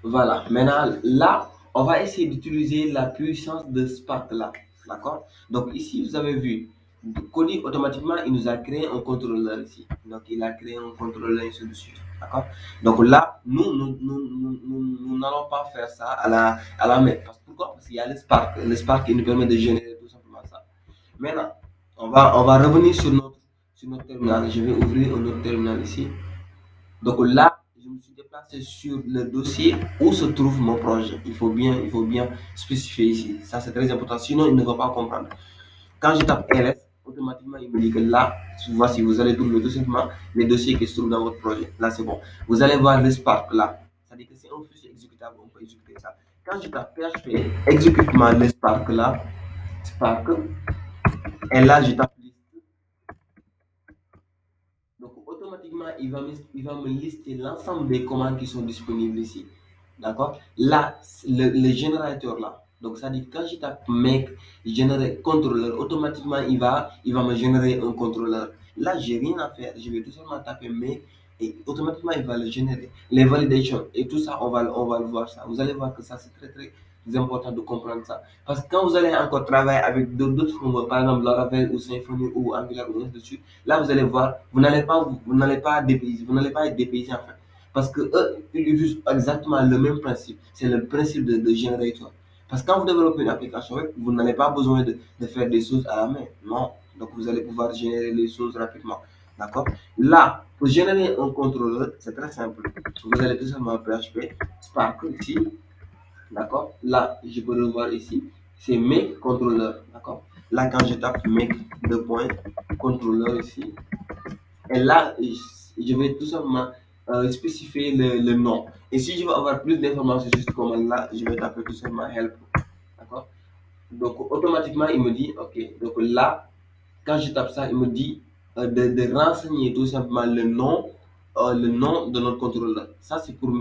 Voilà. Maintenant, là, on va essayer d'utiliser la puissance de Spark là. D'accord? Donc ici, vous avez vu, Kodi, automatiquement, il nous a créé un contrôleur ici. Donc, il a créé un contrôleur ici dessus. D'accord? Donc là, nous n'allons pas faire ça à la main. Pourquoi? Parce qu'il y a le Spark. Le Spark, il nous permet de générer tout simplement ça. Maintenant, on va revenir sur notre terminal. Je vais ouvrir un autre terminal ici. Donc là, je me suis déplacé sur le dossier où se trouve mon projet. Il faut bien spécifier ici. Ça, c'est très important. Sinon, il ne va pas comprendre. Quand je tape LS, automatiquement, il me dit que là, voici, vous allez trouver tout simplement les dossiers qui se trouvent dans votre projet. Là, c'est bon. Vous allez voir le Spark là. C'est-à-dire que c'est un fichier exécutable. On peut exécuter ça. Quand je tape PHP, exécute-moi le Spark là. Spark. Et là, je tape liste. Donc, automatiquement, il va me lister l'ensemble des commandes qui sont disponibles ici. D'accord? Là, le générateur là. Donc, ça dit quand je tape make, générer contrôleur, automatiquement, il va me générer un contrôleur. Là, j'ai rien à faire. Je vais tout simplement taper make et automatiquement, il va le générer. Les validations et tout ça, on va le voir ça. Vous allez voir que ça, c'est très, très important de comprendre ça. Parce que quand vous allez encore travailler avec d'autres frameworks, par exemple Laravel ou Symfony ou Angular ou ainsi de suite, là, vous allez voir, vous n'allez pas être dépaysé en fait. Parce que eux, ils utilisent exactement le même principe. C'est le principe de générateur. Parce que quand vous développez une application web, vous n'avez pas besoin de faire des choses à la main. Non. Donc, vous allez pouvoir générer les choses rapidement. D'accord? Là, pour générer un contrôleur, c'est très simple. Vous allez tout simplement PHP, Spark ici. D'accord? Là, je peux le voir ici. C'est mes contrôleurs. D'accord? Là, quand je tape make deux points, contrôleur ici, et là, je vais tout simplement spécifier le nom. Et si je veux avoir plus d'informations sur ce commande-là, je vais taper tout simplement help. D'accord? Donc, automatiquement, il me dit, OK. Donc là, quand je tape ça, il me dit de renseigner tout simplement le nom de notre contrôleur. Ça, c'est pour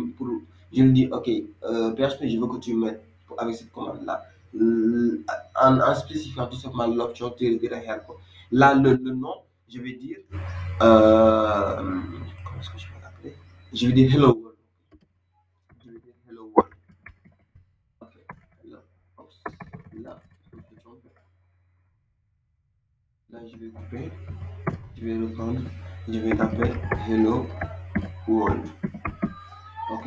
je lui dis, OK, PHP, je veux que tu mettes avec cette commande-là, en spécifiant tout simplement l'option help. Là, le nom, je vais dire, comment est-ce que je vais l'appeler? Je vais dire Hello World. Je vais dire Hello World. Ok. Là, Oops. Là, je me suis trompé. Là, je vais couper. Je vais reprendre. Je vais taper Hello World. Ok.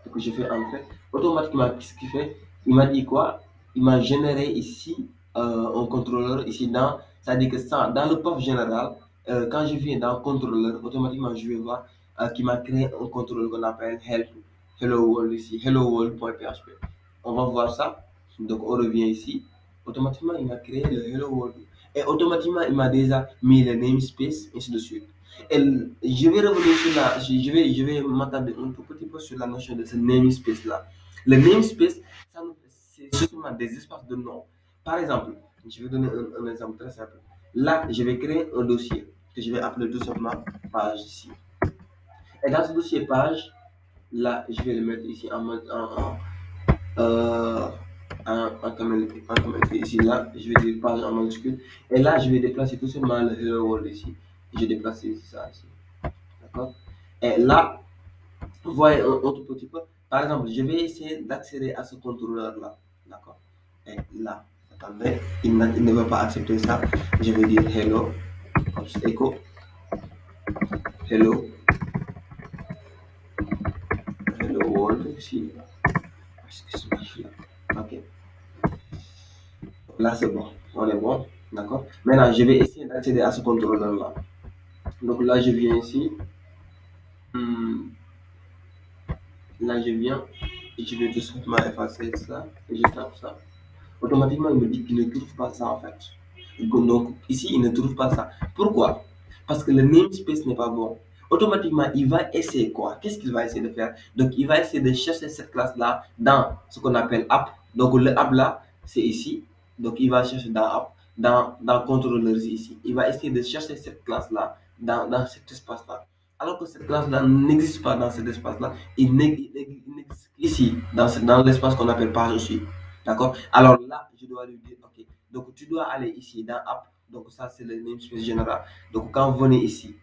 Donc, je fais entrer. Automatiquement, qu'est-ce qu'il fait? Il m'a dit quoi? Il m'a généré ici un contrôleur ici dans. C'est-à-dire que ça, dans le POF général, quand je viens dans contrôleur, automatiquement, je vais voir qu'il m'a créé un contrôleur qu'on appelle Help. Hello World ici. Hello World.php. On va voir ça. Donc, on revient ici. Automatiquement, il m'a créé le Hello World. Et automatiquement, il m'a déjà mis le namespace, ainsi de suite. Et je vais revenir sur je vais m'attarder un tout petit peu sur la notion de ce namespace là. Le namespace, c'est justement des espaces de nom. Par exemple, je vais donner un exemple très simple. Là, je vais créer un dossier que je vais appeler tout simplement page ici. Et dans ce dossier page, là, je vais le mettre ici en mode euh, ici là, je vais dire page en majuscule. Et là, je vais déplacer tout simplement le hello world ici. Je vais déplacer ça ici. D'accord? Et là, vous voyez un tout petit peu. Par exemple, je vais essayer d'accéder à ce contrôleur-là. D'accord? Et là, attendez, il ne veut pas accepter ça. Je vais dire hello, echo, hello, hello world. Ici. Ok. Là, c'est bon. On est bon. D'accord? Maintenant, je vais essayer d'accéder à ce contrôleur-là. Donc là, je viens ici. Hmm, Là, je viens et je vais tout simplement effacer ça. Et je tape ça. Automatiquement, il me dit qu'il ne trouve pas ça en fait. Donc ici, il ne trouve pas ça. Pourquoi? Parce que le namespace n'est pas bon. Automatiquement, il va essayer quoi? Qu'est-ce qu'il va essayer de faire? Donc, il va essayer de chercher cette classe-là dans ce qu'on appelle app. Donc, le app là, c'est ici. Donc, il va chercher dans app, dans controllers ici. Il va essayer de chercher cette classe-là dans cet espace-là. Alors que cette classe-là n'existe pas dans cet espace-là. Il n'existe qu'ici, dans l'espace qu'on appelle page aussi. D'accord? Alors là, je dois lui dire, OK, donc tu dois aller ici dans App. Donc ça, c'est le namespace général. Donc quand vous venez ici,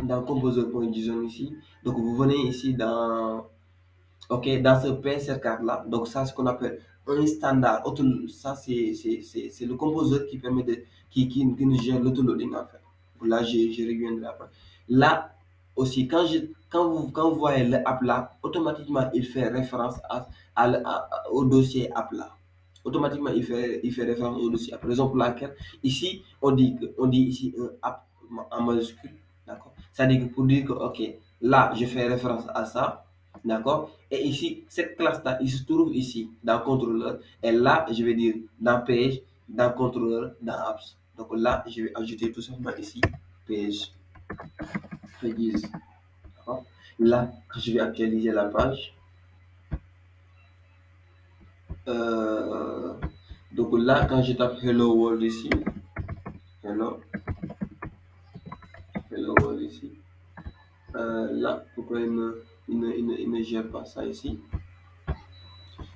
dans Composer.json ici, donc vous venez ici dans OK, dans ce PSR4-là, donc ça, c'est ce qu'on appelle un standard. Ça, c'est le composeur qui permet qui nous gère l'autoloading, en fait. Là, je reviendrai après. Là, aussi, quand vous voyez le app là, automatiquement, il fait référence au dossier app là. Automatiquement, il fait référence au dossier app. Raison pour laquelle, ici, on dit ici un app en majuscule. D'accord? C'est-à-dire que pour dire que, OK, là, je fais référence à ça. D'accord? Et ici, cette classe-là, il se trouve ici, dans contrôleur. Et là, je vais dire dans page, dans contrôleur, dans apps. Donc là, je vais ajouter tout simplement ici, page, pages. D'accord? Là, je vais actualiser la page. Euh, donc là, quand je tape Hello World ici, Hello, Hello World ici, là, pourquoi il ne gère pas ça ici?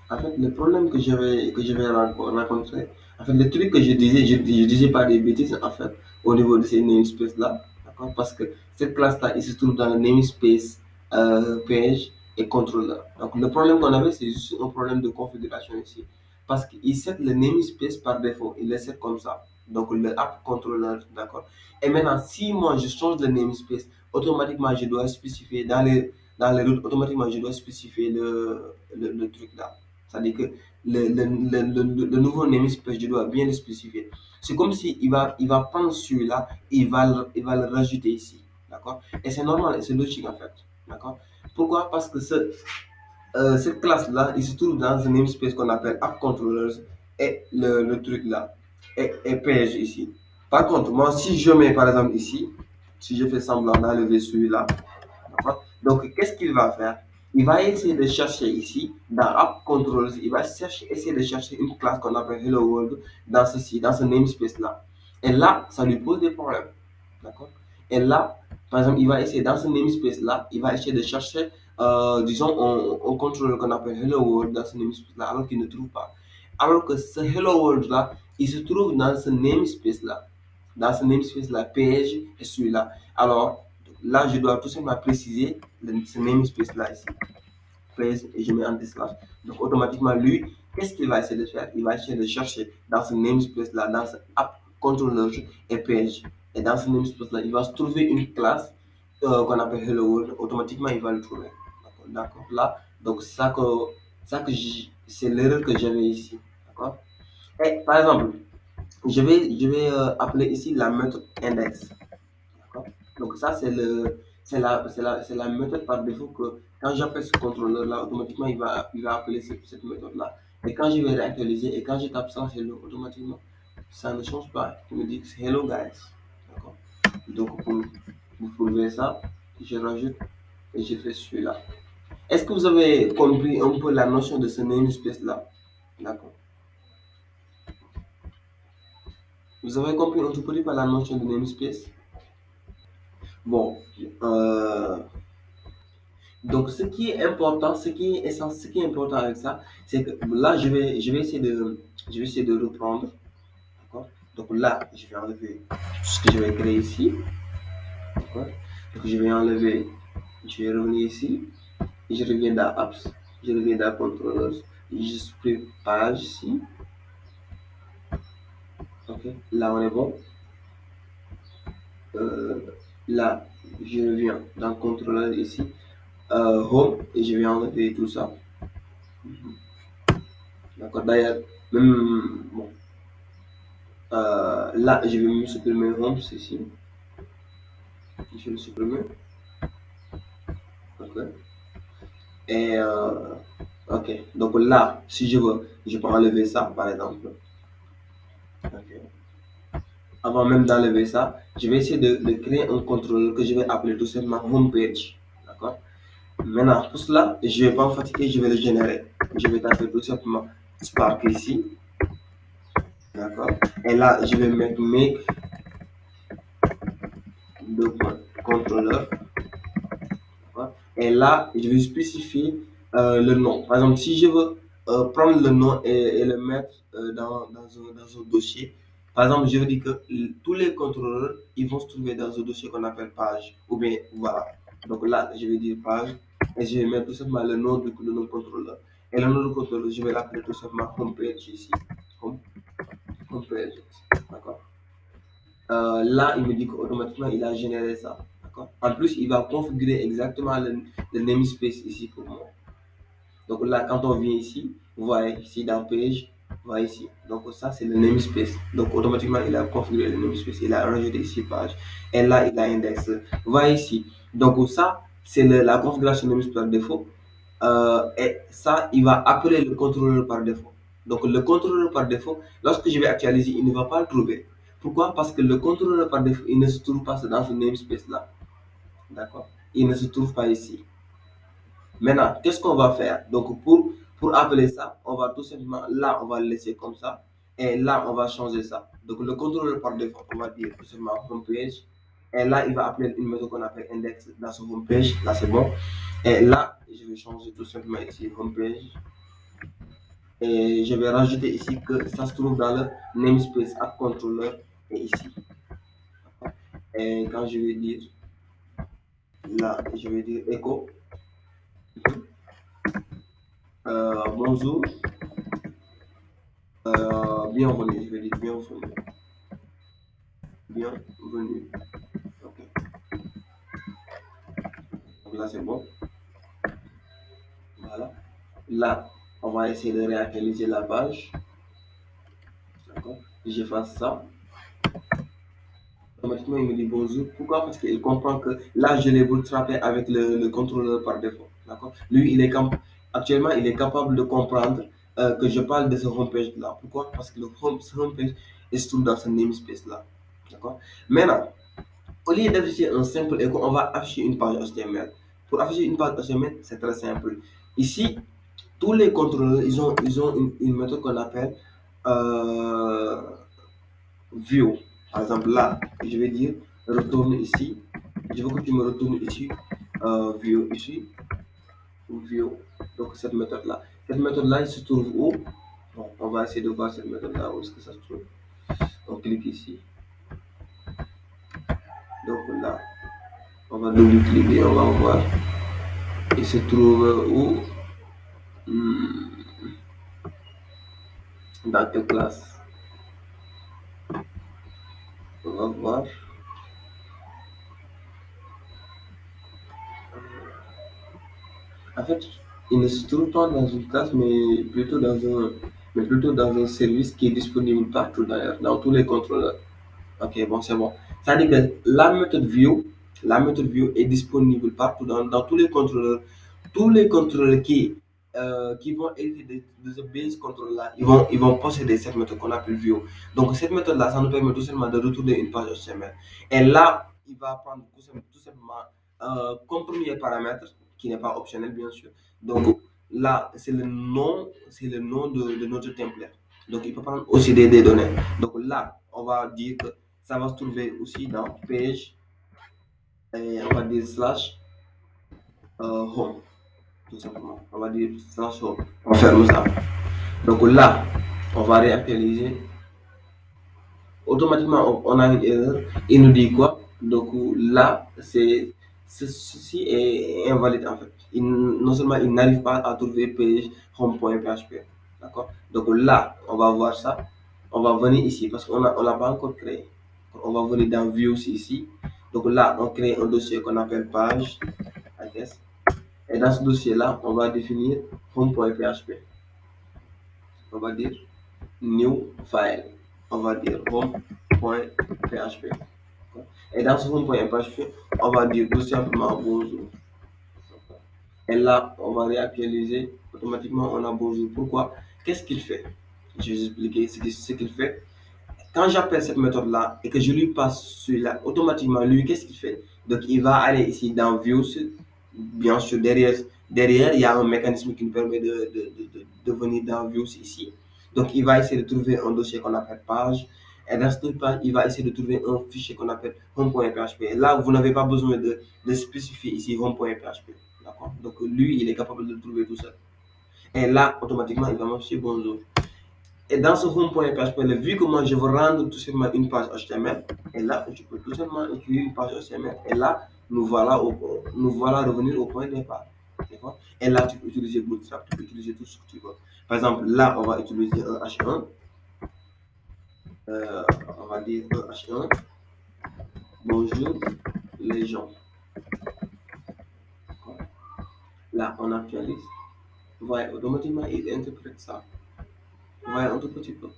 En fait, le problème que je vais rencontrer, en fait, le truc que je disais pas des bêtises, en fait, au niveau de ces namespaces-là, d'accord, parce que cette classe-là, il se trouve dans le namespace page et controller. Donc, le problème qu'on avait, c'est juste un problème de configuration ici. Parce qu'il set le namespace par défaut, il le set comme ça. Donc, le app controller, d'accord. Et maintenant, si moi, je change le namespace, automatiquement, je dois spécifier dans les routes, automatiquement, je dois spécifier le truc là. C'est-à-dire que le nouveau namespace, je dois bien le spécifier. C'est comme si il va prendre celui-là et il va le rajouter ici. D'accord? Et c'est normal et c'est logique en fait. D'accord? Pourquoi? Parce que cette classe-là, il se trouve dans un namespace qu'on appelle App Controllers et le truc là, et page ici. Par contre, moi, si je mets par exemple ici, si je fais semblant d'enlever celui-là, d'accord. Donc, qu'est-ce qu'il va faire? Il va essayer de chercher ici, dans App Controls, il va essayer de chercher une classe qu'on appelle Hello World dans ce namespace-là. Et là, ça lui pose des problèmes. D'accord? Et là, par exemple, il va essayer dans ce namespace-là, il va essayer de chercher, disons, un contrôleur qu'on appelle Hello World dans ce namespace-là, alors qu'il ne trouve pas. Alors que ce Hello World-là, il se trouve dans ce namespace-là. Dans ce namespace-là, page et celui-là. Alors, là, je dois tout simplement préciser ce namespace-là ici. Place et je mets un slash. Donc, automatiquement, lui, qu'est-ce qu'il va essayer de faire? Il va essayer de chercher dans ce namespace-là, dans ce app controller et page. Et dans ce namespace-là, il va se trouver une classe qu'on appelle Hello World. Automatiquement, il va le trouver. D'accord. Là, donc, c'est l'erreur que j'avais ici. D'accord. Et par exemple, je vais appeler ici la méthode index. D'accord. Donc ça, c'est la méthode par défaut que quand j'appelle ce contrôleur-là, automatiquement, il va appeler cette méthode-là. Et quand je vais réactualiser et quand je tape ça, hello, automatiquement, ça ne change pas. Il me dit que c'est hello guys. D'accord. Donc pour prouver ça, je rajoute et je fais celui-là. Est-ce que vous avez compris un peu la notion de ce namespace-là? D'accord. Vous avez compris un tout petit peu la notion de namespace? Bon, euh, donc, ce qui est important, ce qui est important avec ça, c'est que là, je vais essayer de reprendre. D'accord. Donc là, je vais enlever tout ce que je vais créer ici. D'accord. Donc, je vais enlever, je vais revenir ici. Et je reviens dans Apps, je reviens dans Controllers. Je supprime page ici. Ok. Là, on est bon. Euh, là, je reviens dans Controller ici. Home, et je vais enlever tout ça. D'accord. D'ailleurs, même, bon, là, je vais me supprimer Home, ici. Je vais le supprimer. Ok. Et ok. Donc là, si je veux, je peux enlever ça, par exemple. Ok. Avant même d'enlever ça, je vais essayer de créer un contrôleur que je vais appeler tout simplement homepage. D'accord. Maintenant, pour cela, je ne vais pas me fatiguer, je vais le générer. Je vais taper tout simplement Spark ici. D'accord. Et là, je vais mettre make de contrôleur. Et là, je vais spécifier le nom. Par exemple, si je veux prendre le nom et le mettre dans un dossier, par exemple, je veux dire que tous les contrôleurs, ils vont se trouver dans un dossier qu'on appelle page. Ou bien, voilà. Donc là, je vais dire page et je vais mettre tout simplement le nom de notre contrôleur. Et le nom du contrôleur, je vais l'appeler tout simplement homepage ici. Home, homepage. D'accord. Là, il me dit qu'automatiquement, il a généré ça. D'accord. En plus, il va configurer exactement le namespace ici pour moi. Donc là, quand on vient ici, vous voyez ici dans page, vous voyez ici. Donc ça, c'est le namespace. Donc automatiquement, il a configuré le namespace. Il a rajouté ici page. Et là, il a indexé. Vous voyez ici. Donc ça, c'est la configuration namespace par défaut. Et ça, il va appeler le contrôleur par défaut. Donc le contrôleur par défaut, lorsque je vais actualiser, il ne va pas le trouver. Pourquoi? Parce que le contrôleur par défaut, il ne se trouve pas dans ce namespace là. D'accord? Il ne se trouve pas ici. Maintenant, qu'est-ce qu'on va faire? Donc, pour appeler ça, on va tout simplement, là, on va le laisser comme ça. Et là, on va changer ça. Donc, le contrôleur par défaut, on va dire tout simplement homepage. Et là, il va appeler une méthode qu'on appelle index dans son homepage. Là, c'est bon. Et là, je vais changer tout simplement ici homepage. Et je vais rajouter ici que ça se trouve dans le namespace app controller et ici. Et quand je vais dire, là, je vais dire echo. Bonjour. Bienvenue, je vais dire bienvenue. Bienvenue. Ok. Donc là, c'est bon. Voilà. Là, on va essayer de réactualiser la page. D'accord. J'efface ça. Automatiquement, il me dit bonjour. Pourquoi? Parce qu'il comprend que là, je l'ai bootstrappé avec le contrôleur par défaut. D'accord. Lui, actuellement, il est capable de comprendre que je parle de ce homepage là. Pourquoi? Parce que ce homepage est trouve dans ce namespace là. D'accord. Maintenant, au lieu d'afficher un simple écho, on va afficher une page HTML. Pour afficher une page HTML, c'est très simple. Ici, tous les contrôleurs, ils ont une méthode qu'on appelle euh, view. Par exemple, là, je vais dire retourne ici. Je veux que tu me retournes ici. View ici. View. Donc, cette méthode-là. Cette méthode-là, elle se trouve où? Bon, on va essayer de voir cette méthode-là. Où est-ce que ça se trouve? On clique ici. Donc là, on va double-cliquer, on va voir. Il se trouve où? Dans quelle classe? On va voir. En fait, il ne se trouve pas dans une classe, mais plutôt dans un service qui est disponible partout d'ailleurs, dans tous les contrôleurs. Ok, bon, c'est bon. Ça veut dire que la méthode view est disponible partout dans tous les contrôleurs qui vont hériter de ce base control là, ils vont posséder cette méthode qu'on appelle view. Donc cette méthode là, ça nous permet tout simplement de retourner une page HTML. Et là, il va prendre tout simplement comme premier paramètre, qui n'est pas optionnel bien sûr. Donc là, c'est le nom de notre template. Donc il peut prendre aussi des données. Donc là, on va dire que ça va se trouver aussi dans page et on va dire slash home, tout simplement. On va dire slash home. On ferme ça. Donc là, on va réactualiser. Automatiquement, on a une erreur. Il nous dit quoi? Donc là, ceci est invalide en fait. Non seulement il n'arrive pas à trouver page home.php. D'accord? Donc là, on va voir ça. On va venir ici parce qu'on l'a pas encore créé. On va venir dans Views ici. Donc là, on crée un dossier qu'on appelle page. Et dans ce dossier-là, on va définir home.php. On va dire new file. On va dire home.php. Et dans ce home.php, on va dire tout simplement bonjour. Et là, on va réactualiser. Automatiquement, on a bonjour. Pourquoi? Qu'est-ce qu'il fait? Je vais vous expliquer ce qu'il fait. Quand j'appelle cette méthode-là et que je lui passe celui-là, automatiquement, lui, qu'est-ce qu'il fait? Donc, il va aller ici dans Views. Bien sûr, derrière, il y a un mécanisme qui nous permet de venir dans Views ici. Donc, il va essayer de trouver un dossier qu'on appelle page. Et dans cette page, il va essayer de trouver un fichier qu'on appelle home.php. Et là, vous n'avez pas besoin de spécifier ici home.php. D'accord? Donc, lui, il est capable de le trouver tout seul. Et là, automatiquement, il va m'afficher bonjour. Et dans ce home.php, vu que moi je veux rendre tout simplement une page HTML, et là je peux tout simplement écrire une page HTML. Et là, nous voilà revenir au point de départ. D'accord? Et là, tu peux utiliser Bootstrap, tu peux utiliser tout ce que tu veux. Par exemple, là, on va utiliser un H1. Euh, on va dire un H1. Bonjour les gens. Là, on actualise. Vous voyez, automatiquement, il interprète ça. Vous voyez, un tout petit peu.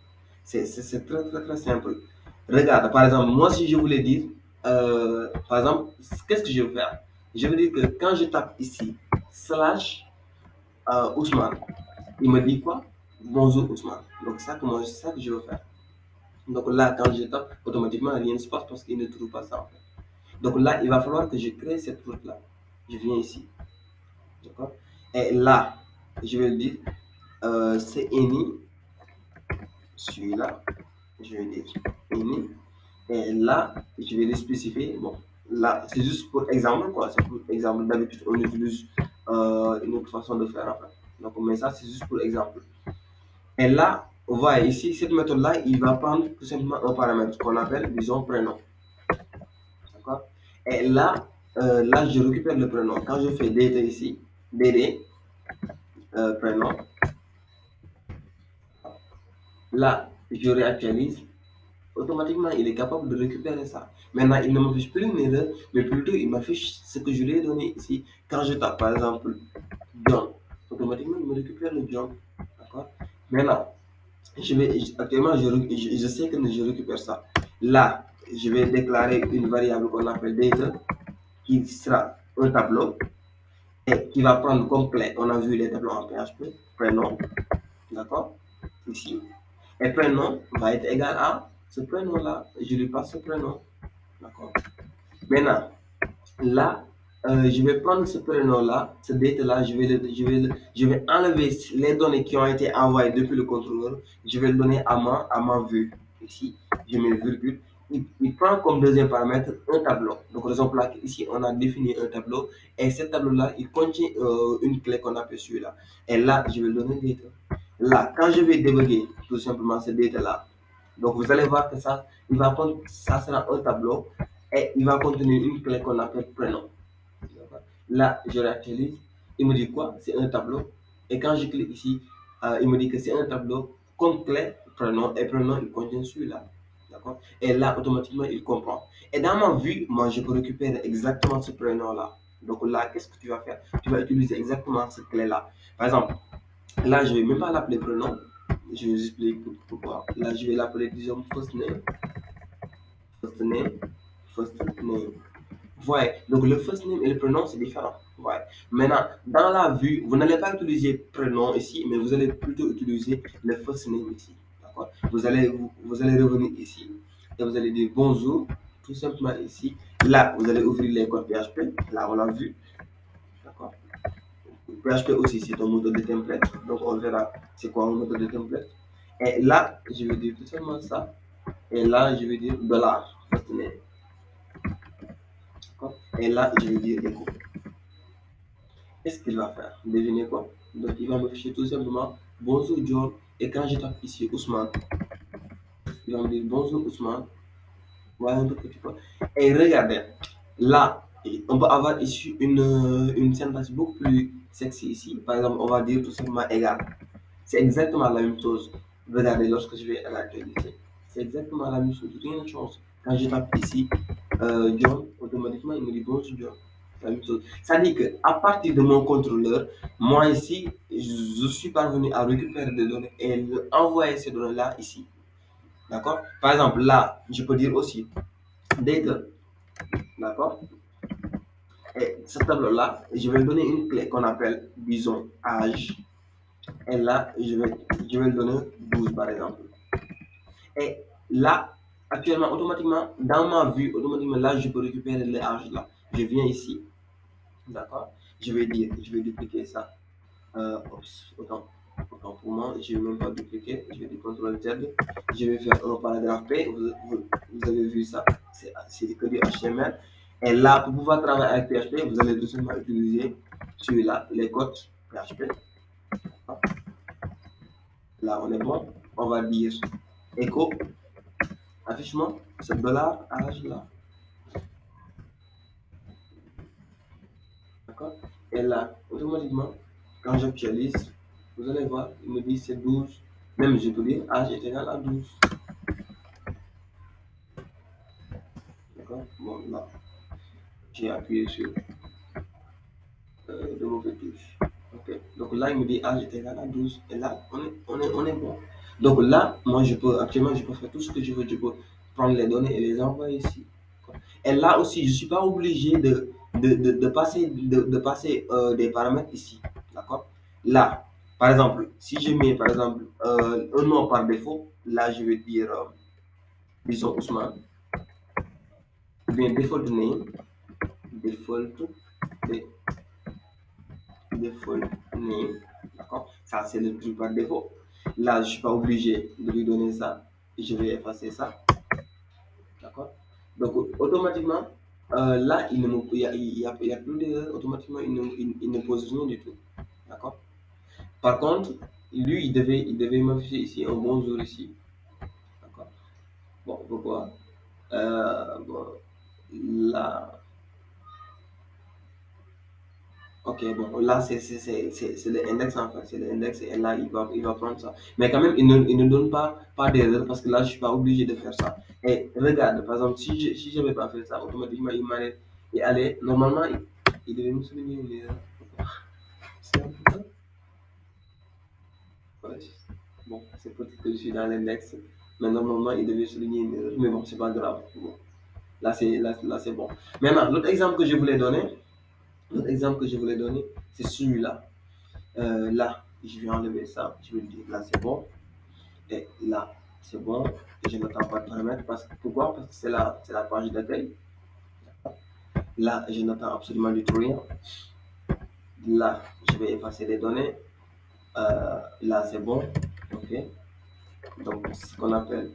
C'est très, très, très simple. Regarde, par exemple, moi, si je voulais dire, par exemple, qu'est-ce que je vais faire? Je veux dire que quand je tape ici, slash Ousmane, il me dit quoi? Bonjour Ousmane. Donc, c'est ça que je veux faire. Donc là, quand je tape, automatiquement, rien ne se passe parce qu'il ne trouve pas ça en fait. Donc là, il va falloir que je crée cette route-là. Je viens ici. D'accord? Et là, je vais dire, c'est Eni, celui-là, je vais dire Eni. Et là, je vais les spécifier. Bon, là, c'est juste pour exemple, quoi. C'est pour exemple. D'habitude, on utilise une autre façon de faire. En fait. Donc, mais ça, c'est juste pour exemple. Et là, on voit ici, cette méthode-là, il va prendre tout simplement un paramètre qu'on appelle, disons, prénom. D'accord? Et là, là, je récupère le prénom. Quand je fais DT ici, DD, prénom, là, je réactualise. Automatiquement, il est capable de récupérer ça. Maintenant, il ne m'affiche plus une erreur, mais plutôt il m'affiche ce que je lui ai donné ici. Quand je tape, par exemple, John, automatiquement, il me récupère le John. D'accord? Maintenant, actuellement, je sais que je récupère ça. Là, je vais déclarer une variable qu'on appelle data, qui sera un tableau et qui va prendre comme clé. On a vu les tableaux en PHP, prénom, d'accord? Ici. Et prénom va être égal à ce prénom-là. Je lui passe ce prénom. D'accord? Maintenant, là, je vais prendre ce prénom-là, ce date-là, je vais enlever les données qui ont été envoyées depuis le contrôleur. Je vais le donner à ma vue. Ici, je mets virgule. Il prend comme deuxième paramètre un tableau. Donc, raison pour laquelle ici, on a défini un tableau. Et ce tableau-là, il contient une clé qu'on appelle celui-là. Et là, je vais le donner data. Là, quand je vais débugger tout simplement ce data-là, donc vous allez voir que ça, il va prendre, ça sera un tableau et il va contenir une clé qu'on appelle prénom. Là, je réactualise. Il me dit quoi? C'est un tableau. Et quand je clique ici, il me dit que c'est un tableau comme clé prénom et prénom, il contient celui-là. D'accord? Et là, automatiquement, il comprend. Et dans ma vue, moi, je peux récupérer exactement ce prénom-là. Donc là, qu'est-ce que tu vas faire? Tu vas utiliser exactement cette clé-là. Par exemple, là, je ne vais même pas l'appeler prénom. Je vais vous expliquer pourquoi. Là, je vais l'appeler, disons, first name. First name. First name. Ouais, donc le first name et le prénom, c'est différent. Ouais. Maintenant, dans la vue, vous n'allez pas utiliser prénom ici, mais vous allez plutôt utiliser le first name ici. D'accord? Vous allez revenir ici et vous allez dire bonjour, tout simplement ici. Là, vous allez ouvrir les codes PHP. Là, on l'a vu. D'accord? PHP aussi, c'est un moteur de template. Donc, on verra c'est quoi un moteur de template. Et là, je vais dire tout simplement ça. Et là, je vais dire dollar, first name. D'accord? Et là, je vais dire écho. Qu'est-ce qu'il va faire? Devinez quoi? Donc, il va me ficher tout simplement bonjour John. Et quand je tape ici Ousmane, il va me dire bonjour Ousmane. Voilà un petit peu. Et regardez, là, on peut avoir ici une syntaxe beaucoup plus sexy ici. Par exemple, on va dire tout simplement égal. C'est exactement la même chose. Regardez, lorsque je vais l'actualiser, c'est exactement la même chose. Rien ne change. Quand je tape ici John, automatiquement, il me dit bonjour John. C'est la même chose. Ça dit qu'à partir de mon contrôleur, moi ici, je suis parvenu à récupérer des données et envoyer ces données-là ici. D'accord? Par exemple, là, je peux dire aussi data. D'accord? Et ce tableau-là, je vais lui donner une clé qu'on appelle, disons, âge. Et là, je vais lui donner 12 par exemple. Et là, actuellement, automatiquement, dans ma vue, automatiquement, là, je peux récupérer les âges là. Je viens ici, d'accord? Je vais dupliquer ça. Autant, autant pour moi, je ne vais même pas dupliquer. Je vais dire CTRL Z. Je vais faire un paragraphe P. Vous avez vu ça, c'est que du HTML. Et là, pour pouvoir travailler avec PHP, vous allez tout simplement utiliser celui-là, les codes PHP. Là, on est bon. On va dire echo, affichement, ce dollar âge là. D'accord? Et là, automatiquement, quand j'actualise, vous allez voir, il me dit c'est 12. Même je peux dire âge est égal à 12. D'accord? Bon, là, j'ai appuyé sur de mauvais touches. Ok. Donc là, il me dit âge est égal à 12. Et là, on est bon. Donc là, moi, actuellement, je peux faire tout ce que je veux. Je peux prendre les données et les envoyer ici. Et là aussi, je ne suis pas obligé de passer des paramètres ici. D'accord? Là, par exemple, si je mets par exemple un nom par défaut, là je vais dire, disons Ousmane, ou bien default name, default, de- default name. D'accord? Ça, c'est le truc par défaut. Là, je ne suis pas obligé de lui donner ça. Je vais effacer ça. D'accord? Donc, automatiquement, là, il y a plus d'erreur. Automatiquement, il ne pose rien du tout. D'accord? Par contre, lui, il devait m'afficher ici un bonjour ici. D'accord? Bon, pourquoi? Bon, là, ok, bon, là, c'est l'index en fait. C'est l'index et là, il va prendre ça. Mais quand même, il ne donne pas d'erreur parce que là, je ne suis pas obligé de faire ça. Et regarde, par exemple, si je n'avais pas fait ça, automatiquement, il m'allait. Et allez, normalement, il devait me souligner une erreur. C'est un peu ça. Ouais. Bon, c'est peut-être que je suis dans l'index. Mais normalement, il devait souligner une erreur. Mais bon, c'est pas grave. Bon, là, c'est bon. Maintenant, l'autre exemple que je voulais donner, c'est celui-là. Là, je vais enlever ça. Je vais dire là, c'est bon. Et là, c'est bon. Et je n'attends pas de paramètres. Pourquoi? Parce que c'est la page d'accueil. Là, je n'attends absolument du tout rien. Là, je vais effacer les données. Là, c'est bon. OK. Donc, ce qu'on appelle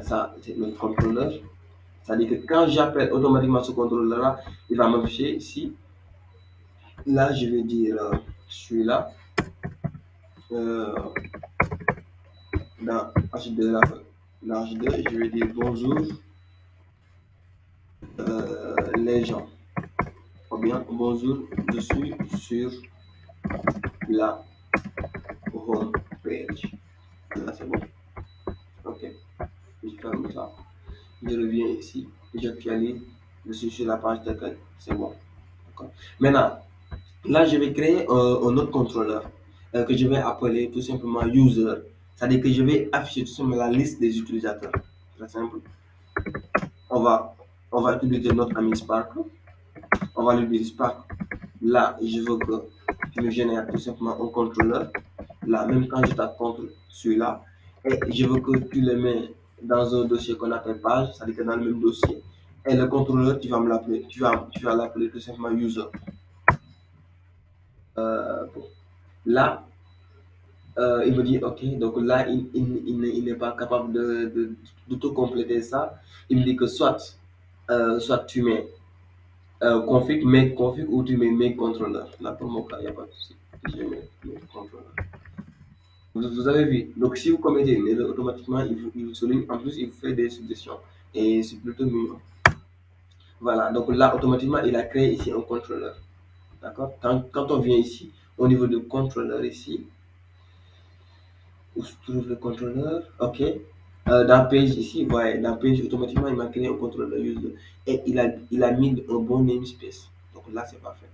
ça, c'est notre contrôleur. C'est-à-dire que quand j'appelle automatiquement ce contrôleur-là, il va m'afficher ici. Là, je vais dire celui-là. Euh, dans H2, là, dans H2, je vais dire bonjour les gens. Ou bien bonjour, je suis sur la home page. Là, c'est bon. OK. Je ferme ça. Je reviens ici. J'actualise. Je suis sur la page d'accueil. C'est bon. D'accord. Maintenant, là, je vais créer un autre contrôleur que je vais appeler tout simplement user. C'est-à-dire que je vais afficher tout simplement la liste des utilisateurs. Très simple. On va, on va utiliser notre ami Spark. On va lui dire Spark. Là, je veux que tu me génères tout simplement un contrôleur. Là, même quand je tape contre celui-là, et je veux que tu le mets dans un dossier qu'on appelle page, c'est-à-dire que dans le même dossier. Et le contrôleur, tu vas me l'appeler, tu vas l'appeler tout simplement user. Bon. Là, il me dit OK, donc là, il n'est pas capable de tout compléter ça. Il me dit que soit tu mets make config ou tu mets make controller. Là, pour mon cas, il n'y a pas de souci. Je mets make controller. Vous avez vu. Donc, si vous commettez une erreur, automatiquement, il vous souligne. En plus, il vous fait des suggestions. Et c'est plutôt mignon. Voilà. Donc là, automatiquement, il a créé ici un contrôleur. D'accord? Quand on vient ici, au niveau de contrôleur ici, où se trouve le contrôleur? OK. Dans page ici, voilà, dans page, automatiquement, il m'a créé un contrôleur user. Et il a mis un bon namespace. Donc là, c'est parfait.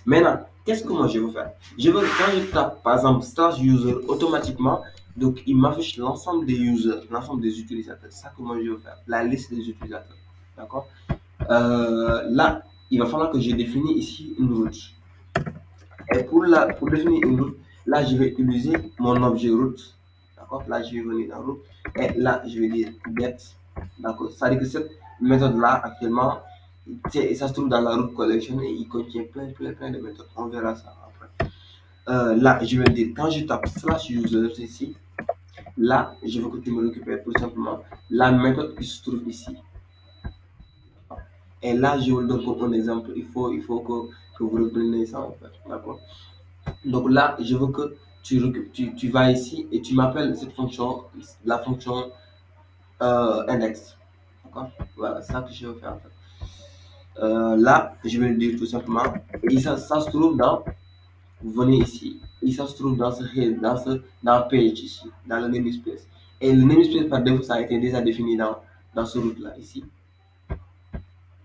Maintenant, qu'est-ce que moi je veux faire? Quand je tape, par exemple, slash user, automatiquement, donc il m'affiche l'ensemble des users, l'ensemble des utilisateurs. C'est ça que moi je veux faire. La liste des utilisateurs. D'accord? Là, il va falloir que je définisse ici une route. Et pour définir une route, là, je vais utiliser mon objet route. D'accord? Là, je vais venir dans route. Et là, je vais dire get. D'accord? C'est-à-dire que cette méthode-là, actuellement, ça se trouve dans la route collection et il contient plein de méthodes. On verra ça après. Là, je vais dire, quand je tape slash user ici, là, je veux que tu me récupères tout simplement la méthode qui se trouve ici. Et là, je vous le donne comme un exemple. Il faut que vous repreniez ça en fait. D'accord? Donc là, je veux que tu vas ici et tu m'appelles cette fonction, la fonction index. D'accord? Voilà, c'est ça que je veux faire en fait. Là, je vais le dire tout simplement. Et ça se trouve dans, vous venez ici. Et ça se trouve dans dans page ici, dans le namespace. Et le namespace par défaut, ça a été déjà défini dans ce route là ici.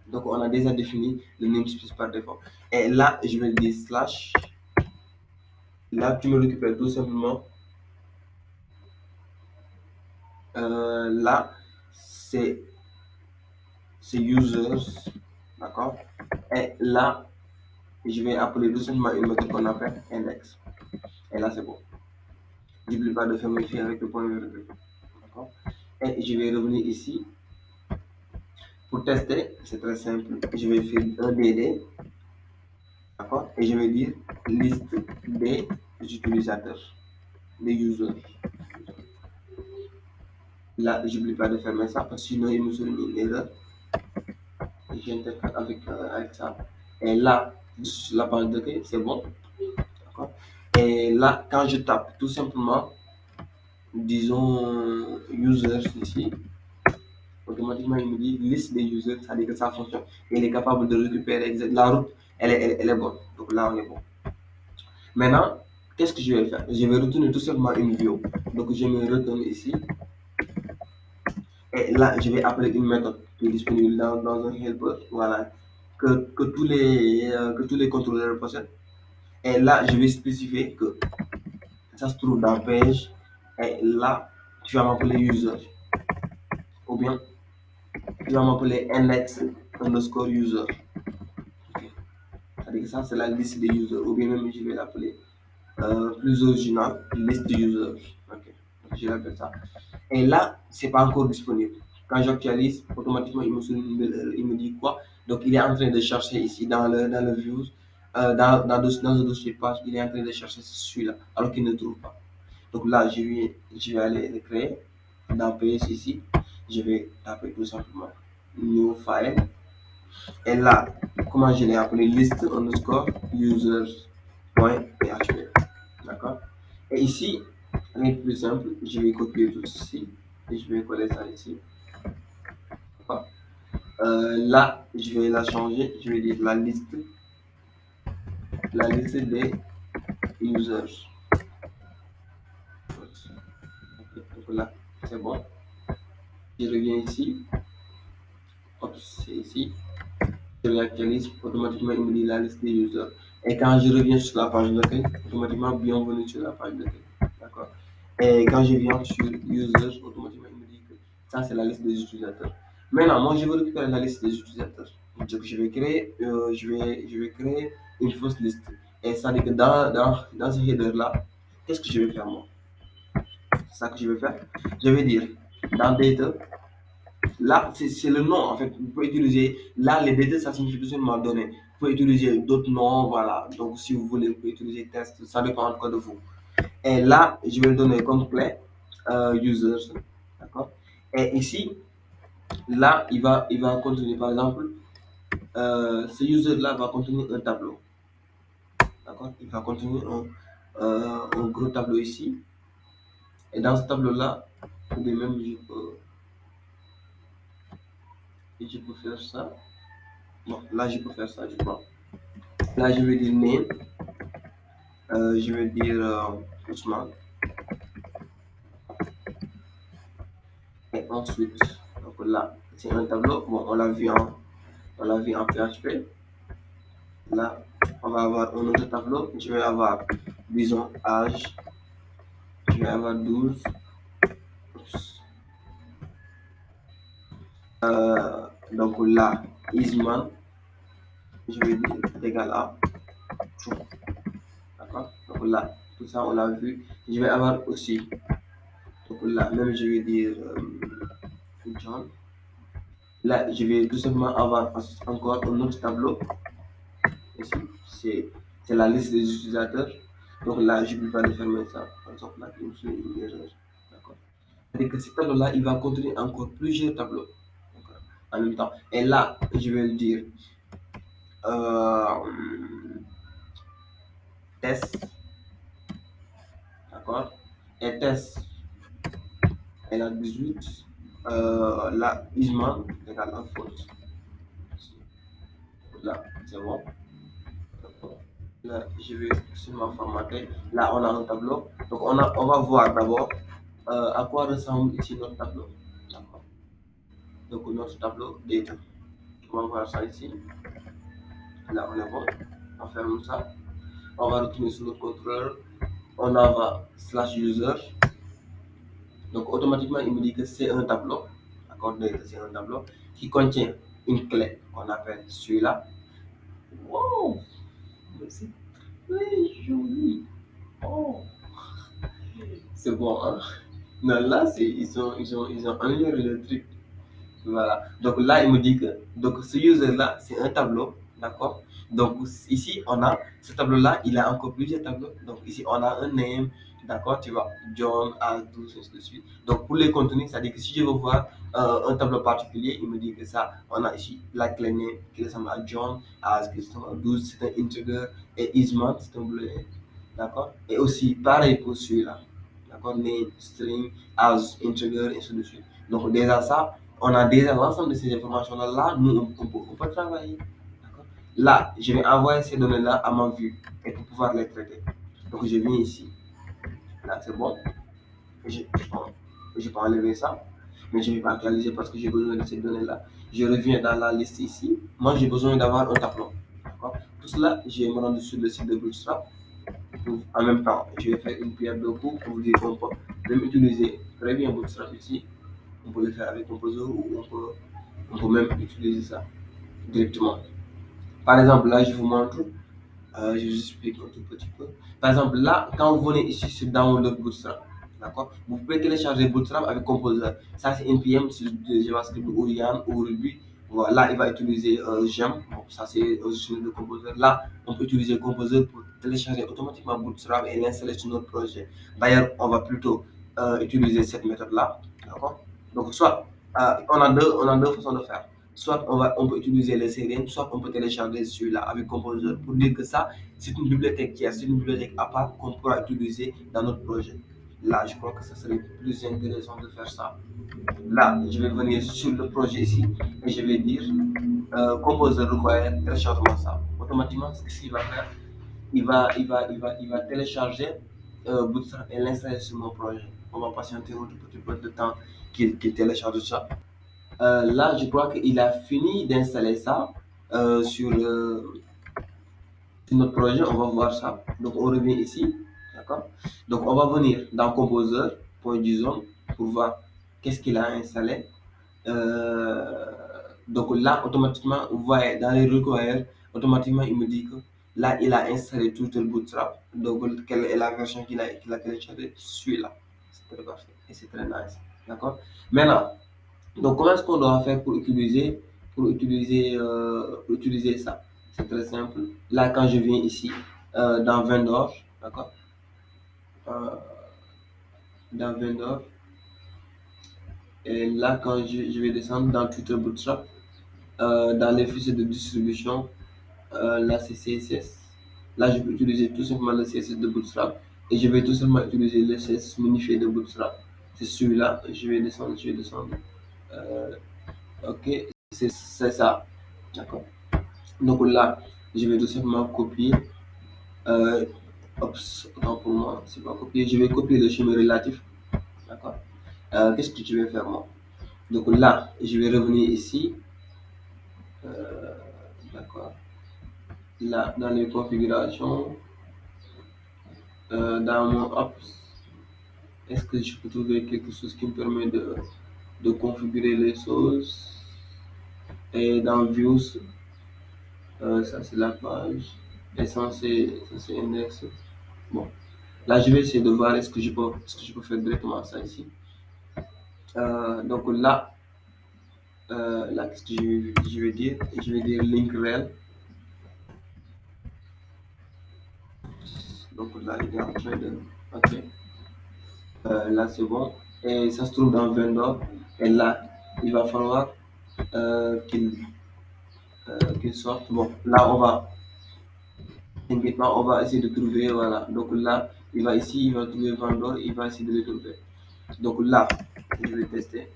Donc, on a déjà défini le namespace par défaut. Et là, je vais le dire slash. Là, tu me récupères tout simplement. Là, c'est users. D'accord? Et là, je vais appeler tout simplement une méthode qu'on appelle index. Et là, c'est bon. N'oublie pas de fermer avec le point virgule. D'accord? Et je vais revenir ici. Pour tester, c'est très simple. Je vais faire un DD. D'accord? Et je vais dire liste des utilisateurs, des users. Là, n'oublie pas de fermer ça parce que sinon il me souligne une erreur. J'interprète avec ça. Et là, sur la page d'accueil, c'est bon. D'accord? Et là, quand je tape tout simplement, disons users ici, automatiquement il me dit liste des users, ça dit que ça fonctionne. Il est capable de récupérer la route, elle est bonne. Donc là, on est bon. Maintenant, qu'est-ce que je vais faire? Je vais retourner tout simplement une view. Donc je me retourne ici. Et là, je vais appeler une méthode qui est disponible dans un helper. Voilà. Que tous les contrôleurs possèdent. Et là, je vais spécifier que ça se trouve dans page. Et là, tu vas m'appeler user. Ou bien, tu vas m'appeler index underscore user. Okay. C'est-à-dire que ça, c'est la liste des users. Ou bien même, je vais l'appeler plus original, liste de users. Ok. Donc, je l'appelle ça. Et là, c'est pas encore disponible. Quand j'actualise, automatiquement, il me dit quoi? Donc, il est en train de chercher ici dans le views, dans le dossier page, il est en train de chercher celui-là, alors qu'il ne trouve pas. Donc là, je vais aller le créer dans PS ici. Je vais taper tout simplement new file. Et là, comment je l'ai appelé list underscore users.php. D'accord? Et ici, rien de plus simple, je vais copier tout ceci et je vais coller ça ici. Là, je vais la changer, je vais dire la liste des users. Donc là, c'est bon. Je reviens ici, hop, c'est ici. Je réactualise, automatiquement il me dit la liste des users. Et quand je reviens sur la page d'accueil, automatiquement bienvenue sur la page d'accueil. D'accord? Et quand je viens sur users, automatiquement il me dit que ça c'est la liste des utilisateurs. Maintenant, moi je veux récupérer la liste des utilisateurs. Donc je vais créer, je vais créer une fausse liste. Et ça dit que dans ce header là, qu'est-ce que je vais faire moi? C'est ça que je vais faire. Je vais dire dans data, là, c'est le nom, en fait. Vous pouvez utiliser, là, les DT, ça signifie tout simplement donner. Vous pouvez utiliser d'autres noms, voilà. Donc, si vous voulez, vous pouvez utiliser test, ça dépend encore de vous. Et là, je vais le donner comme clé users, d'accord. Et ici, là, il va contenir, par exemple, ce user-là va contenir un tableau, d'accord. Il va contenir un gros tableau ici. Et dans ce tableau-là, ou bien même, je peux faire ça. Bon, là, je peux faire ça, je crois. Là, je vais dire name. Je vais dire Ousmane. Et ensuite, donc là, c'est un tableau. Bon, on l'a vu en PHP. Là, on va avoir un autre tableau. Je vais avoir, disons, âge. Je vais avoir 12. Donc là, Isman, je vais dire égal à true. D'accord? Donc là, tout ça, on l'a vu. Je vais avoir aussi, donc là, même je vais dire John. Là, je vais tout simplement avoir encore un autre tableau. Ici, c'est la liste des utilisateurs. Donc là, je ne peux pas le fermer ça. Par exemple, là, il me fait une erreur. D'accord. C'est-à-dire que ce tableau-là, il va contenir encore plusieurs tableaux en même temps. Et là, je vais le dire euh, test. D'accord. Et test, elle a 18. Là, Isman égale à faute. Là, c'est bon. Là, je vais seulement formater. Là, on a un tableau. Donc, on va voir d'abord à quoi ressemble ici notre tableau. D'accord. Donc, notre tableau data. On va voir ça ici. Là, on est bon. On ferme ça. On va retourner sur notre contrôleur. On en va slash user. Donc, automatiquement, il me dit que c'est un tableau. D'accord, c'est un tableau qui contient une clé qu'on appelle celui-là. Wow, c'est très joli. Oh, c'est bon, hein? Non, là, ils ont amélioré le truc. Voilà. Donc là, il me dit que donc ce user-là, c'est un tableau. D'accord? Donc ici, on a ce tableau-là, il a encore plusieurs tableaux. Donc ici, on a un name. D'accord? Tu vois, John, as 12, ainsi de suite. Donc pour les contenus, c'est-à-dire que si je veux voir un tableau particulier, il me dit que ça, on a ici la clé name qui ressemble à John, as qui ressemble à 12, c'est un integer, et isman, c'est un boolean. D'accord? Et aussi, pareil pour celui-là. D'accord? Name, string, as, integer, ainsi de suite. Donc déjà ça, on a déjà l'ensemble de ces informations-là. Là, nous, on peut travailler. D'accord. Là, je vais envoyer ces données-là à ma vue et pour pouvoir les traiter. Donc, je viens ici. Là, c'est bon. Je, je peux enlever ça, mais je ne vais pas actualiser parce que j'ai besoin de ces données-là. Je reviens dans la liste ici. Moi, j'ai besoin d'avoir un tableau. D'accord. Tout cela, je vais me rendre sur le site de Bootstrap. En même temps, je vais faire une pierre de coups pour vous dire qu'on peut même utiliser très bien Bootstrap ici. On peut le faire avec Composer ou on peut même utiliser ça directement. Par exemple, là, je vous montre, je vous explique un tout petit peu. Par exemple, là, quand vous venez ici sur Download Bootstrap, d'accord, vous pouvez télécharger Bootstrap avec Composer. Ça, c'est NPM sur JavaScript ou Orion ou Ruby. Voilà, là, il va utiliser Gem. Bon, ça, c'est un logiciel de Composer. Là, on peut utiliser Composer pour télécharger automatiquement Bootstrap et l'installer sur notre projet. D'ailleurs, on va plutôt utiliser cette méthode-là. D'accord. Donc, soit on a deux façons de faire. Soit on peut utiliser le CDN, soit on peut télécharger celui-là avec Composer pour dire que ça, c'est une bibliothèque qui c'est une bibliothèque à part qu'on pourra utiliser dans notre projet. Là, je crois que ça serait plus intéressant de faire ça. Là, je vais venir sur le projet ici et je vais dire Composer require téléchargement ça. Automatiquement, ce qu'il va faire, il va télécharger Bootstrap et l'installer sur mon projet. On va patienter un tout petit peu de temps qu'il télécharge ça. Là, je crois qu'il a fini d'installer ça sur, sur notre projet. On va voir ça. Donc, on revient ici. D'accord. Donc, on va venir dans Composer, point du zone, pour voir qu'est-ce qu'il a installé. Euh, donc là, automatiquement, vous voyez, dans les requires, automatiquement, il me dit que là, il a installé tout le Bootstrap. Donc, quelle est la version qu'il a téléchargée? Celui-là. C'est très parfait. Et c'est très nice. D'accord. Maintenant, donc, comment est-ce qu'on doit faire pour utiliser ça? C'est très simple. Là, quand je viens ici, dans Vendor, d'accord? Euh, dans Vendor, et là, quand je vais descendre dans Twitter Bootstrap, dans les fichiers de distribution, là, c'est CSS. Là, je peux utiliser tout simplement le CSS de Bootstrap et je vais tout simplement utiliser le CSS modifié de Bootstrap. C'est celui-là. Je vais descendre. Euh, ok, c'est ça. D'accord. Donc là, je vais tout simplement copier. Euh, Autant pour moi, c'est pas copier. Je vais copier le chemin relatif. D'accord. Qu'est-ce que je vais faire moi? Donc là, je vais revenir ici. Euh, d'accord. Là, dans les configurations, dans mon apps, est-ce que je peux trouver quelque chose qui me permet de configurer les choses? Et dans Views, ça c'est la page. Et ça c'est index. Bon, là, je vais essayer de voir est-ce que je peux faire directement ça ici. Donc là, là, qu'est-ce que je vais dire? Je vais dire link rel. Donc là, il est en train de. Ok. Là, c'est bon. Et ça se trouve dans Vendor. Et là, il va falloir qu'il sorte. Bon, là, t'inquiète pas, on va essayer de trouver. Voilà. Donc là, il va ici, il va trouver Vendor, il va essayer de le trouver. Donc là, je vais tester.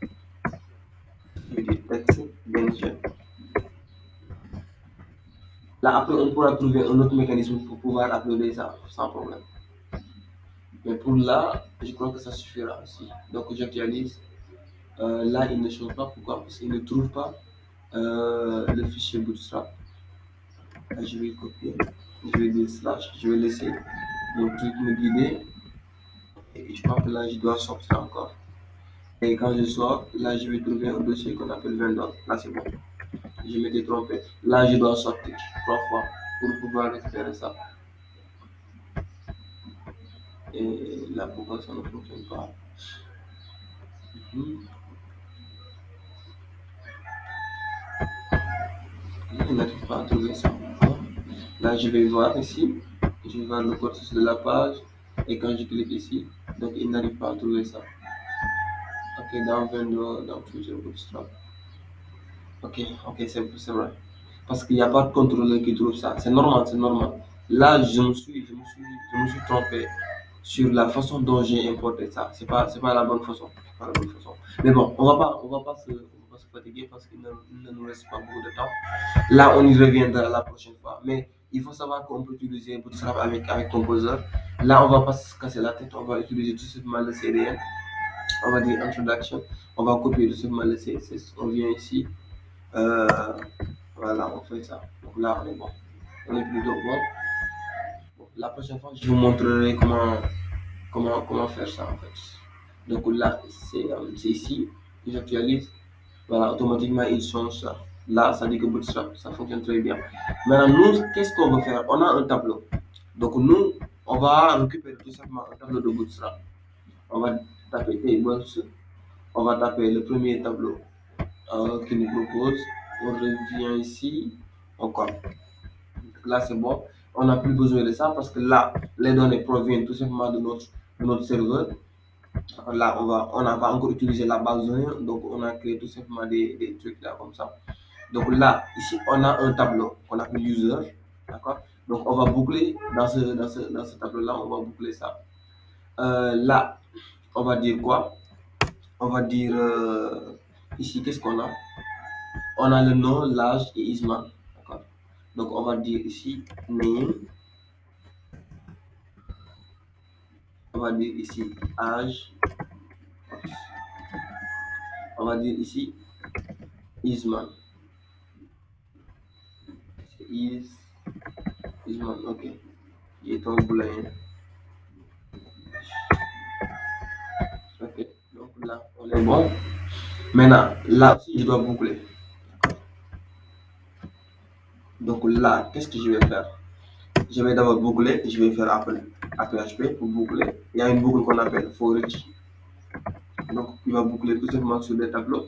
Je vais dire texte, danger. Là, après, on pourra trouver un autre mécanisme pour pouvoir uploader ça sans problème. Mais pour là, je crois que ça suffira aussi. Donc, j'actualise. Là, il ne change pas. Pourquoi? Parce qu'il ne trouve pas le fichier Bootstrap. Là, je vais copier. Je vais dire slash. Je vais laisser mon truc me guider. Et je pense que là, je dois sortir encore. Et quand je sors, là, je vais trouver un dossier qu'on appelle Vendor. Là, c'est bon. Je m'étais trompé. Là, je dois sortir 3 fois pour pouvoir récupérer ça. Et là, pourquoi ça ne fonctionne pas? Mhm. Il n'arrive pas à trouver ça. Là, je vais voir ici. Je vais voir le cursus de la page. Et quand je clique ici, donc il n'arrive pas à trouver ça. Ok, dans Vendor, dans Future Bootstrap. Ok, ok, c'est vrai. Parce qu'il n'y a pas de contrôleur qui trouve ça. C'est normal, c'est normal. Là, je me suis trompé sur la façon dont j'ai importé ça. C'est pas la bonne façon. C'est pas la bonne façon. Mais bon, on va pas se fatiguer parce qu'il ne nous reste pas beaucoup de temps. Là, on y reviendra la prochaine fois. Mais il faut savoir qu'on peut utiliser Bootstrap avec Composer. Là, on va pas se casser la tête. On va utiliser tout simplement le CDN. On va dire Introduction. On va copier tout simplement le CSS. On vient ici. Euh, voilà, on fait ça. Donc là, on est bon. On est plutôt bon. Bon, la prochaine fois, je vous montrerai comment faire ça en fait. Donc là, c'est ici. J'actualise. Voilà, automatiquement, il change ça. Là, ça dit que Bootstrap, ça fonctionne très bien. Maintenant, nous, qu'est-ce qu'on veut faire? On a un tableau. Donc nous, on va récupérer tout simplement un tableau de Bootstrap. On va taper tables. On va taper le premier tableau qu'il nous propose. On revient ici. On colle. Là, c'est bon. On n'a plus besoin de ça parce que là, les données proviennent tout simplement de notre serveur. Là, on n'a pas encore utilisé la base de données, donc on a créé tout simplement des trucs là comme ça. Donc là, ici, on a un tableau qu'on appelle user. D'accord? Donc on va boucler dans ce tableau-là, on va boucler ça. Là, on va dire quoi? On va dire ici, qu'est-ce qu'on a? On a le nom, l'âge et Isman. D'accord? Donc on va dire ici name. On va dire ici âge. On va dire ici Isman. Is, Isman, ok. Il est en blanc. Ok. Donc là, on est bon. Maintenant, là aussi, je dois boucler. Donc là, qu'est-ce que je vais faire? Je vais d'abord boucler. Je vais faire appeler à PHP pour boucler. Il y a une boucle qu'on appelle for each. Donc, il va boucler tout simplement sur des tableaux.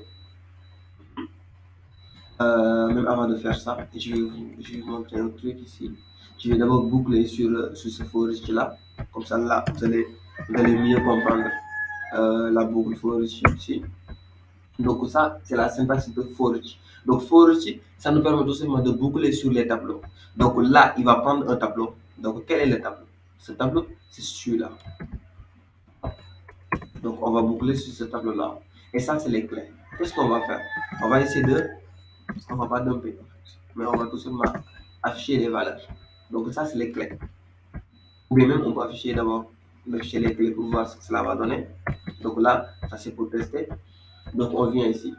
Même avant de faire ça, je vais vous montrer un truc ici. Je vais d'abord boucler sur ce for each là. Comme ça, là, vous allez mieux comprendre la boucle for each ici. Donc ça, c'est la syntaxe de for each. Donc for each, ça nous permet tout simplement de boucler sur les tableaux. Donc là, il va prendre un tableau. Donc quel est le tableau? Ce tableau, c'est celui-là. Donc on va boucler sur ce tableau-là. Et ça, c'est les clés. Qu'est-ce qu'on va faire? On va essayer de... On va pas dumper, mais on va tout simplement afficher les valeurs. Donc ça, c'est les clés. Ou bien même, on peut afficher d'abord afficher les clés pour voir ce que cela va donner. Donc là, ça c'est pour tester. Donc on vient ici.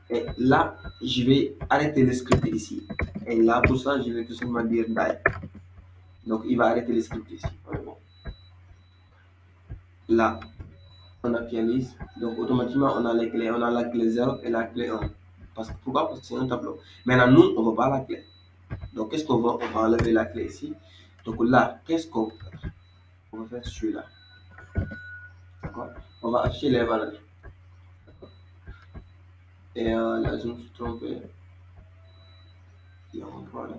Et là, je vais arrêter le script ici. Et là, pour ça, je vais tout simplement dire die. Donc il va arrêter le script ici. Bon. Là, on actualise. Donc automatiquement, on a les clés. On a la clé 0 et la clé 1. Pourquoi? Parce que c'est un tableau. Maintenant, nous, on ne veut pas la clé. Donc qu'est-ce qu'on va? On va enlever la clé ici. Donc là, qu'est-ce qu'on va faire? On va faire celui-là. D'accord? On va afficher les valeurs. Et là, je me suis trompé. Il y a un problème.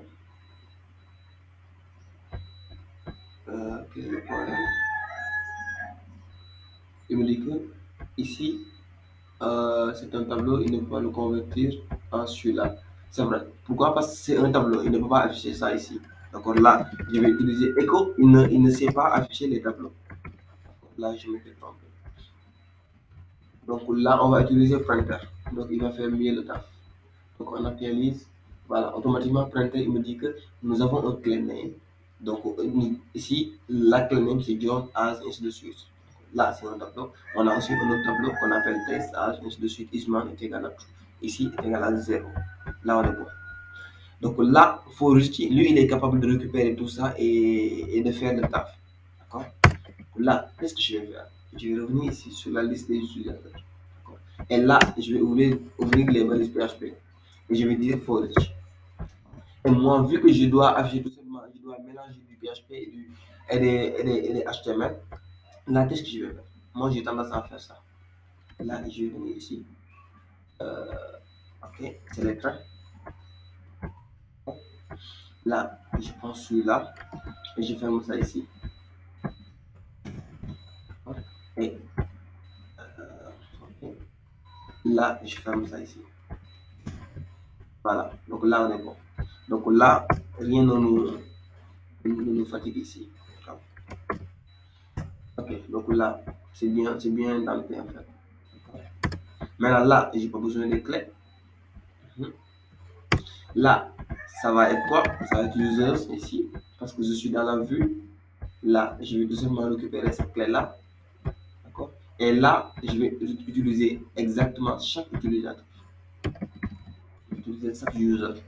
Quel est le problème? Il me dit que ici, c'est un tableau, il ne peut pas le convertir en celui-là. C'est vrai. Pourquoi? Parce que c'est un tableau, il ne peut pas afficher ça ici. D'accord, là, je vais utiliser Echo, il ne sait pas afficher les tableaux. Là, je me suis trompé. Donc là, on va utiliser Printer. Donc il va faire mieux le taf. Donc on actualise. Voilà, automatiquement, printer, il me dit que nous avons un clean name. Donc, ici, la clean name, c'est John as, ainsi de suite. Là, c'est un tableau. On a aussi un autre tableau qu'on appelle test as, ainsi de suite. Isman est égal à true. Ici, est égal à 0. Là, on est bon. Donc là, faut juste, lui, il est capable de récupérer tout ça et de faire le taf. D'accord? Là, qu'est-ce que je vais faire? Je vais revenir ici sur la liste des utilisateurs. D'accord? Et là, je vais ouvrir les balises PHP. Et je vais dire for each. Et moi, vu que je dois afficher tout simplement, je dois mélanger du PHP et des HTML, là, qu'est-ce que je vais faire? Moi, j'ai tendance à faire ça. Là, je vais venir ici. Ok, c'est les traits. Là, je prends celui-là et je ferme ça ici. Et ok, là, je ferme ça ici. Voilà, donc là, on est bon. Donc là, rien ne nous fatigue ici. Ok, donc là, c'est bien denté en fait. Maintenant là, j'ai pas besoin de clés. Mhm. Là, ça va être quoi? Ça va être users ici, parce que je suis dans la vue. Là, je vais tout simplement récupérer cette clé-là. D'accord? Et là, je vais utiliser exactement chaque utilisateur. Je vais utiliser chaque user.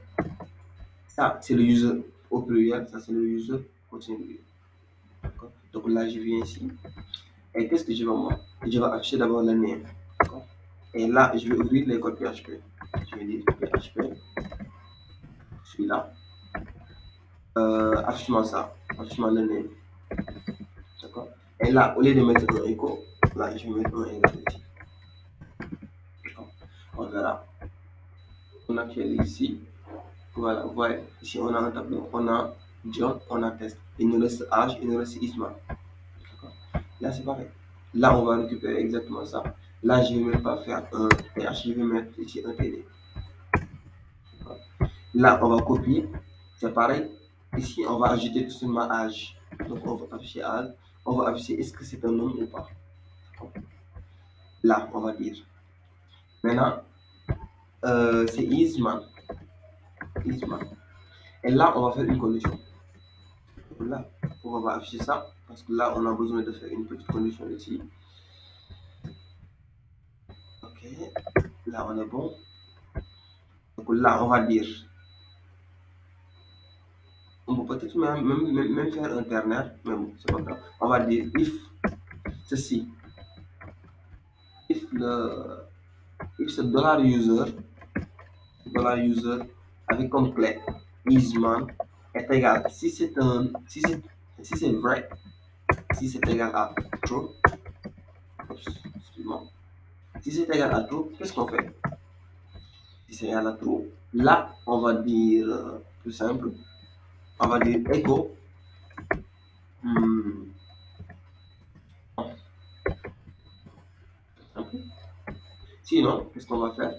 Ça, c'est le user au pluriel, ça, c'est le user au singulier. D'accord? Donc là, je viens ici. Et qu'est-ce que je vais voir? Je vais afficher d'abord le name. D'accord? Et là, je vais ouvrir les codes PHP. Je vais dire PHP, celui-là. Affiche-moi ça. Affiche-moi le name. D'accord? Et là, au lieu de mettre un écho, là, je vais mettre un égal ici. D'accord? On verra. On actualise ici. Voilà, vous voyez, ici on a un tableau, on a John, on a test. Il nous reste H, il nous reste Isma. D'accord? Là, c'est pareil. Là, on va récupérer exactement ça. Là, je ne vais même pas faire un TH, je vais mettre ici un TD. Là, on va copier. C'est pareil. Ici, on va ajouter tout simplement âge. Donc, on va afficher âge. On va afficher est-ce que c'est un nom ou pas. Là, on va dire. Maintenant, c'est Isman. Isman. Et là, on va faire une condition. Là, on va afficher ça. Parce que là, on a besoin de faire une petite condition ici. Ok. Là, on est bon. Donc là, on va dire. On peut peut-être même faire un ternaire. Mais bon, c'est pas grave. On va dire if ceci. If le if ce $user avec comme clé isman est égal, si c'est vrai, si c'est égal à true, excuse-moi, si c'est égal à true, qu'est-ce qu'on fait? Si c'est égal à true, là, on va dire plus simple, on va dire echo. Hmm, simple. Sinon, qu'est-ce qu'on va faire?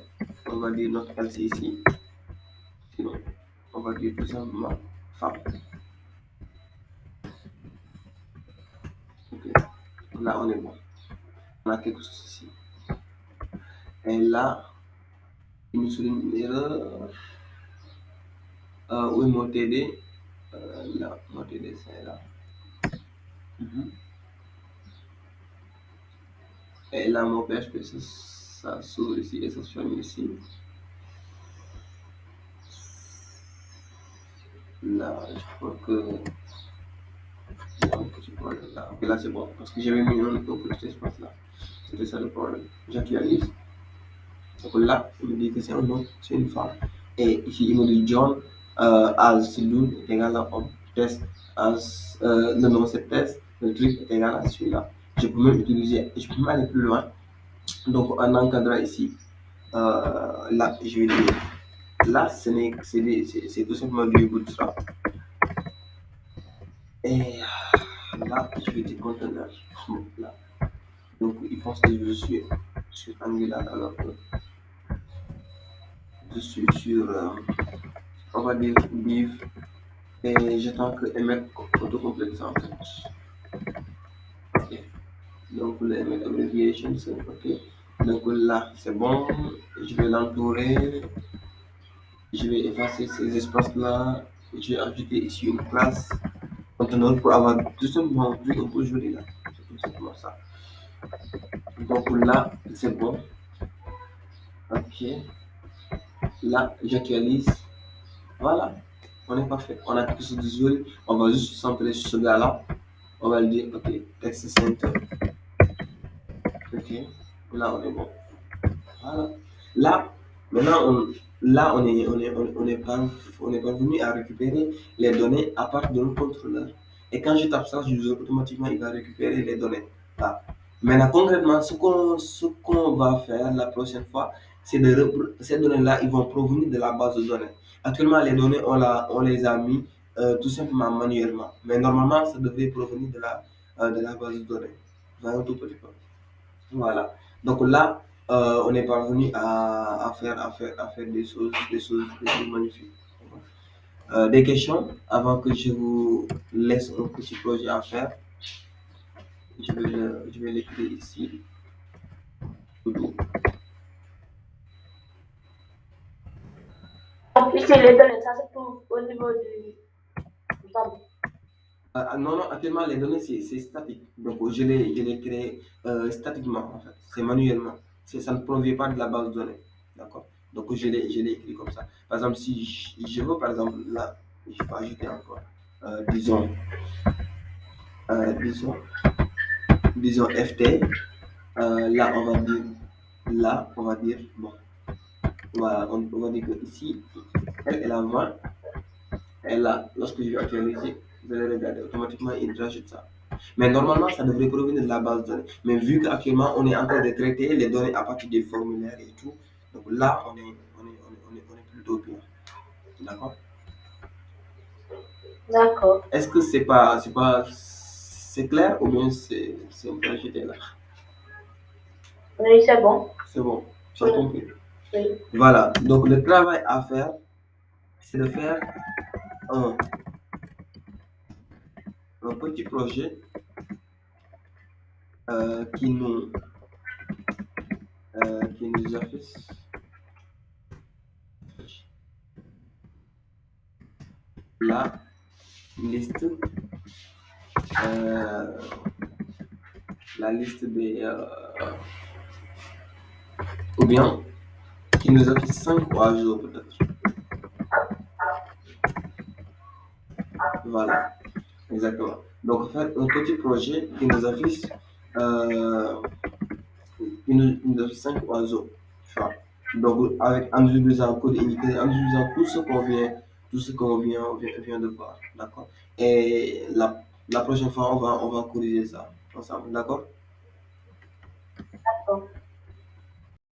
On va dire notre else ici. Sinon, on va dire tout simplement femme. Ok. Là, on est bon. On a quelque chose ici. Et là, il nous souligne une erreur. Oui, mon TD. Là, mon TD, c'est là. Mhm. Et là, mon PHP, ça s'ouvre ici et ça se ferme ici. Là, je crois que. Non, que je crois que là. Ok, là, c'est bon. Parce que j'avais mis un petit espace là. C'était ça le problème. J'actualise. Donc là, il me dit que c'est un homme, c'est une femme. Et ici, il me dit John as Siloun est égal à homme. Test as le nom c'est test. Le truc est égal à celui-là. Je peux même utiliser, je peux même aller plus loin. Donc, en encadrant ici, là, je vais dire, là, c'est tout simplement du bootstrap. Et là, je vais dire conteneur. Là. Donc, ils pensent que je suis sur Angular alors que je suis sur, on va dire, div. Et j'attends que Emmet autocomplète ça en fait. Ok. Donc, le Emmet abbreviation, c'est ok. Donc là, c'est bon. Je vais l'entourer. Je vais effacer ces espaces-là. Je vais ajouter ici une classe conteneur pour avoir tout simplement vu un peu joli là. C'est tout simplement ça. Donc là, c'est bon. Ok. Là, j'actualise. Voilà. On est parfait. On a quelque chose de joli. On va juste se centrer sur ce gars-là. On va lui dire, ok, text center. Ok. Là, on est bon. Voilà. Là, maintenant, on est parvenu à récupérer les données à partir de notre contrôleur. Et quand je tape ça, automatiquement, il va récupérer les données. Là. Maintenant, concrètement, ce qu'on va faire la prochaine fois, c'est ces données-là, ils vont provenir de la base de données. Actuellement, les données, on les a mis tout simplement manuellement. Mais normalement, ça devrait provenir de la base de données. Voyons tout petit peu. Voilà. Donc là, on est parvenu à faire des choses magnifiques. Des questions avant que je vous laisse un petit projet à faire. Je vais l'écrire ici. Tout. Donc, ici, les données, ça se trouve au niveau du tableau. Non, non, actuellement, les données, c'est statique. Donc, je les crée statiquement, en fait. C'est manuellement. Ça ne provient pas de la base de données. D'accord? Donc, je l'ai écrit comme ça. Par exemple, si je veux, par exemple, là, je peux ajouter encore, disons, disons FT. Là, on va dire, bon, on va dire que ici, elle a 20. Et là, lorsque je vais actualiser, vous allez regarder, automatiquement, il rajoute ça. Mais normalement, ça devrait provenir de la base de données. Mais vu qu'actuellement, on est en train de traiter les données à partir des formulaires et tout, donc là, on est plutôt bien. D'accord? D'accord. Est-ce que c'est clair ou bien c'est un peu agité là? Oui, c'est bon. C'est bon, tu as Oui, compris. oui. Voilà, donc le travail à faire, c'est de faire un, un petit projet qui nous affiche la liste, euh, la liste ou bien qui nous affiche 5 oiseaux peut-être. Voilà, exactement. Donc faire un petit projet euh, qui nous affiche 5 oiseaux. Tu vois. Donc en utilisant code unitaire, en utilisant tout ce qu'on vient de voir. D'accord. Et la prochaine fois, on va corriger ça ensemble. D'accord. D'accord.